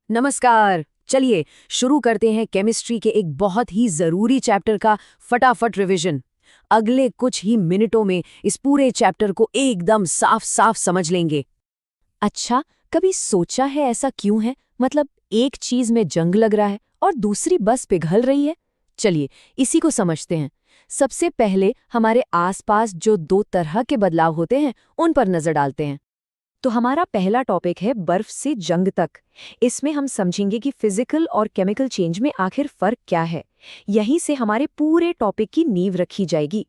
नमस्कार। चलिए शुरू करते हैं केमिस्ट्री के एक बहुत ही जरूरी चैप्टर का फटाफट रिवीजन। अगले कुछ ही मिनटों में इस पूरे चैप्टर को एकदम साफ साफ समझ लेंगे। अच्छा, कभी सोचा है ऐसा क्यों है? मतलब एक चीज में जंग लग रहा है और दूसरी बस पिघल रही है। चलिए इसी को समझते हैं। सबसे पहले हमारे आसपास जो दो तरह के बदलाव होते हैं उन पर नजर डालते हैं। तो हमारा पहला टॉपिक है बर्फ से जंग तक। इसमें हम समझेंगे कि फिजिकल और केमिकल चेंज में आखिर फर्क क्या है। यहीं से हमारे पूरे टॉपिक की नींव रखी जाएगी।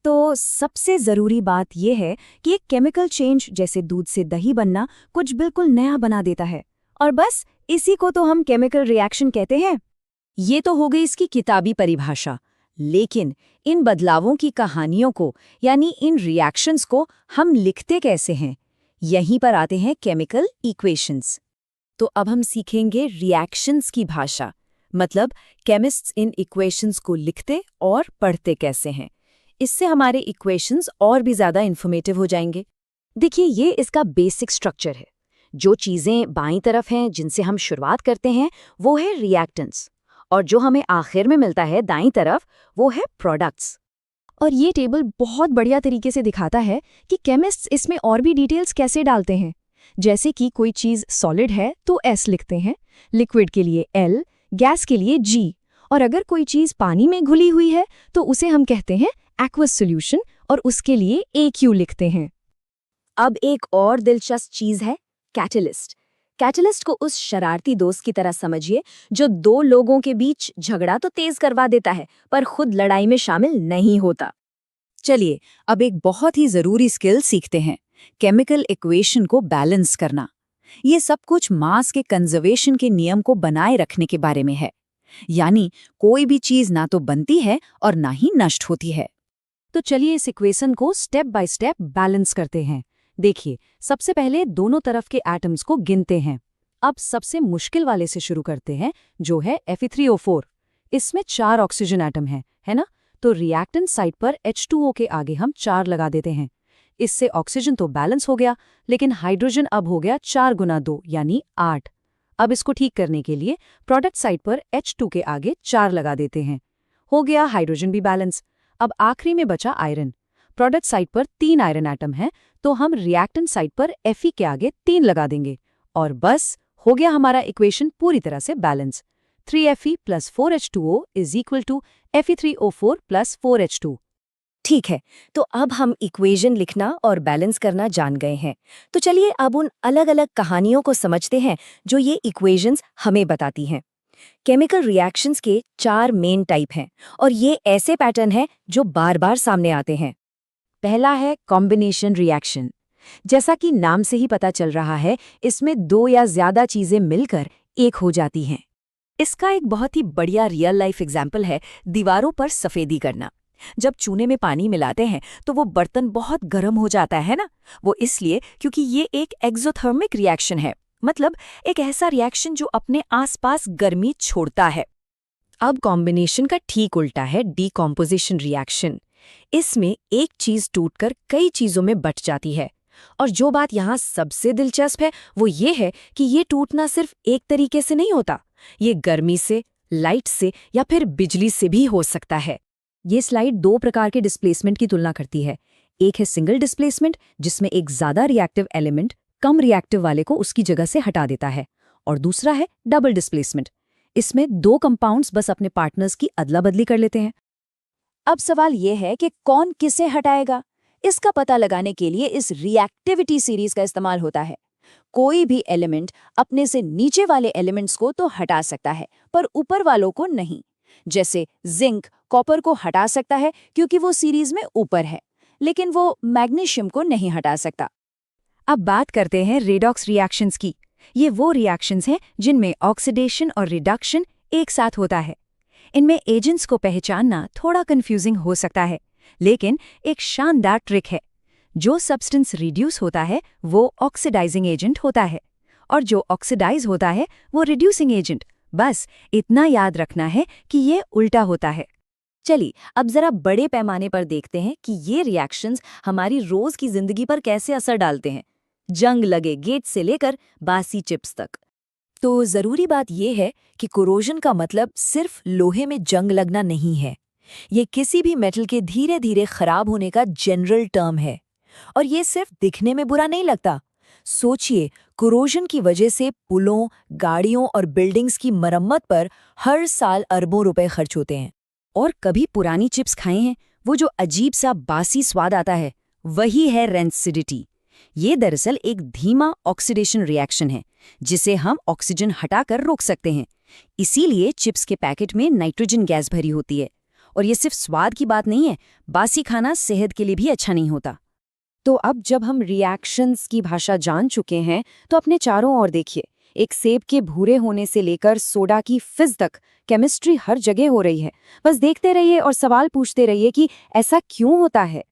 तो सबसे ज़रूरी बात यह है कि एक केमिकल चेंज जैसे दूध से दही बनना कुछ बिल्कुल नया बना देता है, और बस इसी को तो हम केमिकल रिएक्शन कहते हैं। ये तो हो गई इसकी किताबी परिभाषा, लेकिन इन बदलावों की कहानियों को यानी इन रिएक्शंस को हम लिखते कैसे हैं? यहीं पर आते हैं केमिकल इक्वेशंस। तो अब हम सीखेंगे रिएक्शंस की भाषा, मतलब केमिस्ट्स इन इक्वेशंस को लिखते और पढ़ते कैसे हैं। इससे हमारे इक्वेशंस और भी ज़्यादा इन्फॉर्मेटिव हो जाएंगे। देखिए, ये इसका बेसिक स्ट्रक्चर है। जो चीज़ें बाईं तरफ हैं जिनसे हम शुरुआत करते हैं वो है रिएक्टेंट्स, और जो हमें आखिर में मिलता है दाईं तरफ वो है प्रोडक्ट्स। और ये टेबल बहुत बढ़िया तरीके से दिखाता है कि केमिस्ट्स इसमें और भी डिटेल्स कैसे डालते हैं। जैसे कि कोई चीज़ सॉलिड है तो S लिखते हैं, लिक्विड के लिए L, गैस के लिए G, और अगर कोई चीज़ पानी में घुली हुई है तो उसे हम कहते हैं एक्वस सॉल्यूशन, और उसके लिए AQ लिखते हैं। अब एक और दिलचस्प चीज़ है कैटलिस्ट। कैटलिस्ट को उस शरारती दोस्त की तरह समझिए जो दो लोगों के बीच झगड़ा तो तेज करवा देता है पर खुद लड़ाई में शामिल नहीं होता। चलिए अब एक बहुत ही जरूरी स्किल सीखते हैं, केमिकल इक्वेशन को बैलेंस करना। ये सब कुछ मास के कंजर्वेशन के नियम को बनाए रखने के बारे में है। यानी कोई भी चीज ना तो बनती है और ना ही नष्ट होती है। तो चलिए इस इक्वेशन को स्टेप बाय स्टेप बैलेंस करते हैं। देखिए, सबसे पहले दोनों तरफ के एटम्स को गिनते हैं। अब सबसे मुश्किल वाले से शुरू करते हैं, जो है Fe3O4। इसमें 4 ऑक्सीजन एटम है ना? तो रिएक्टेंट साइड पर H2O के आगे हम 4 लगा देते हैं। इससे ऑक्सीजन तो बैलेंस हो गया, लेकिन हाइड्रोजन अब हो गया 4 गुना 2 यानी 8। अब इसको ठीक करने के लिए प्रोडक्ट साइड पर H2 के आगे 4 लगा देते हैं। हो गया हाइड्रोजन भी बैलेंस। अब आखिरी में बचा आयरन। प्रोडक्ट साइड पर 3 आयरन एटम है, तो हम रिएक्टेंट साइड पर Fe के आगे 3 लगा देंगे, और बस हो गया हमारा इक्वेशन पूरी तरह से balance. 3Fe + 4H2O = Fe3O4 + 4H2। ठीक है, तो अब हम इक्वेशन लिखना और बैलेंस करना जान गए हैं। तो चलिए अब उन अलग अलग कहानियों को समझते हैं जो ये इक्वेशंस हमें बताती हैं। केमिकल रिएक्शंस के 4 मेन टाइप हैं, और ये ऐसे पैटर्न हैं जो बार बार सामने आते हैं। पहला है कॉम्बिनेशन रिएक्शन। जैसा कि नाम से ही पता चल रहा है, इसमें 2 या ज्यादा चीजें मिलकर एक हो जाती हैं। इसका एक बहुत ही बढ़िया रियल लाइफ एग्जाम्पल है दीवारों पर सफेदी करना। जब चूने में पानी मिलाते हैं तो वो बर्तन बहुत गर्म हो जाता है ना? वो इसलिए क्योंकि ये एक एक्सोथर्मिक रिएक्शन है, मतलब एक ऐसा रिएक्शन जो अपने आसपास गर्मी छोड़ता है। अब कॉम्बिनेशन का ठीक उल्टा है डीकॉम्पोजिशन रिएक्शन। इसमें एक चीज टूटकर कई चीजों में बट जाती है। और जो बात यहाँ सबसे दिलचस्प है वो ये है कि ये टूटना सिर्फ एक तरीके से नहीं होता। ये गर्मी से, लाइट से या फिर बिजली से भी हो सकता है। ये स्लाइड 2 प्रकार के डिस्प्लेसमेंट की तुलना करती है। एक है सिंगल डिस्प्लेसमेंट, जिसमें एक ज्यादा रिएक्टिव एलिमेंट कम रिएक्टिव वाले को उसकी जगह से हटा देता है, और दूसरा है डबल डिस्प्लेसमेंट। इसमें 2 कंपाउंड्स बस अपने पार्टनर्स की अदला बदली कर लेते हैं। अब सवाल यह है कि कौन किसे हटाएगा। इसका पता लगाने के लिए इस रिएक्टिविटी सीरीज का इस्तेमाल होता है। कोई भी एलिमेंट अपने से नीचे वाले एलिमेंट्स को तो हटा सकता है, पर ऊपर वालों को नहीं। जैसे जिंक कॉपर को हटा सकता है क्योंकि वो सीरीज में ऊपर है, लेकिन वो मैग्नीशियम को नहीं हटा सकता। अब बात करते हैं रेडॉक्स रिएक्शंस की। ये वो रिएक्शंस हैं जिनमें ऑक्सीडेशन और रिडक्शन एक साथ होता है। इनमें एजेंट्स को पहचानना थोड़ा कंफ्यूजिंग हो सकता है, लेकिन एक शानदार ट्रिक है। जो सब्सटेंस रिड्यूस होता है वो ऑक्सीडाइजिंग एजेंट होता है, और जो ऑक्सीडाइज होता है वो रिड्यूसिंग एजेंट। बस इतना याद रखना है कि ये उल्टा होता है। चलिए अब जरा बड़े पैमाने पर देखते हैं कि ये रिएक्शंस हमारी रोज की जिंदगी पर कैसे असर डालते हैं, जंग लगे गेट से लेकर बासी चिप्स तक। तो ज़रूरी बात यह है कि कोरोजन का मतलब सिर्फ लोहे में जंग लगना नहीं है। ये किसी भी मेटल के धीरे धीरे खराब होने का जनरल टर्म है। और ये सिर्फ दिखने में बुरा नहीं लगता। सोचिए, कोरोजन की वजह से पुलों, गाड़ियों और बिल्डिंग्स की मरम्मत पर हर साल अरबों रुपए खर्च होते हैं। और कभी पुरानी चिप्स खाए हैं, वो जो अजीब सा बासी स्वाद आता है, वही है रेंसिडिटी। ये दरअसल एक धीमा ऑक्सीडेशन रिएक्शन है जिसे हम ऑक्सीजन हटाकर रोक सकते हैं। इसीलिए चिप्स के पैकेट में नाइट्रोजन गैस भरी होती है। और ये सिर्फ स्वाद की बात नहीं है, बासी खाना सेहत के लिए भी अच्छा नहीं होता। तो अब जब हम रिएक्शंस की भाषा जान चुके हैं, तो अपने चारों ओर देखिए। एक सेब के भूरे होने से लेकर सोडा की फिज तक केमिस्ट्री हर जगह हो रही है। बस देखते रहिए और सवाल पूछते रहिए कि ऐसा क्यों होता है।